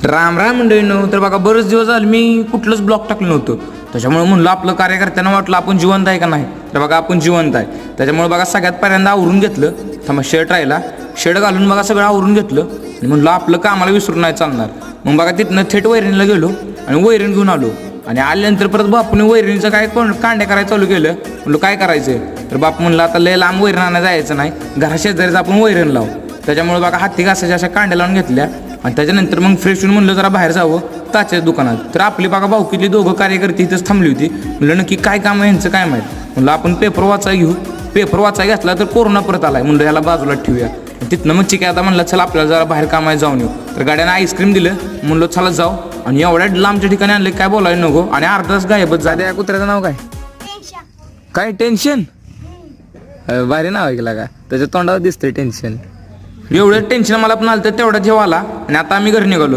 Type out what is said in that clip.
राम राम मंडळीनो. तर बघा बरेच दिवस झाले मी कुठलंच ब्लॉग टाकलं नव्हतं. त्याच्यामुळे म्हणलं आपलं कार्यकर्त्यांना वाटलं आपण जिवंत आहे का नाही. तर बघा आपण जिवंत आहे. त्याच्यामुळे बघा सगळ्यात पहिल्यांदा आवरून घेतलं. थांबा शर्ट राहिला, शर्ट घालून बघा सगळं आवरून घेतलं आणि म्हणलं आपलं कामाला विसरून नाही चालणार. मग बघा तिथनं थेट वैरणीला गेलो आणि वैरण घेऊन आलो. आणि आल्यानंतर परत बापूने वैरणीचं काय कांड्या करायला चालू केलं. म्हणलं काय करायचं. तर बाप म्हणलं आता लय लांब वैरण आणायला जायचं नाही, घरा शेजारीच आपण वैरण लावू. त्याच्यामुळे बघा हाती घासाच्या अशा कांड्या लावून घेतल्या आणि त्याच्यानंतर मग फ्रेश होऊन म्हणलं जरा बाहेर जावं ताच्या दुकानात. तर आपली बघा भाऊकीतली दोघं कार्यकर्ते इथंच थांबली होती. म्हणलं नक्की काय काम आहे यांचं काय माहीत. म्हणलं आपण पेपर वाचाय घेऊ. पेपर वाचाय घेतला तर कोरोना परत आलाय. म्हणलं ह्याला बाजूला ठेवूया. तिथनं मग चिक आता म्हणलं चला आपल्याला जरा बाहेर कामाय जाऊन येऊ. तर गाड्यानं आईस्क्रीम दिलं. म्हणलं चला जाऊ. आणि एवढ्या लांबच्या ठिकाणी आणले काय बोलायला नको. आणि अर्धा तास गायबच झाले. या कुत्र्याचं नाव काय काय टेन्शन. भारी नाव ऐकला का त्याच्या तोंडावर दिसतंय टेन्शन. एवढं टेन्शन मला पण आलं तर तेवढा जेव्हा आला आणि आता आम्ही घरी निघालो.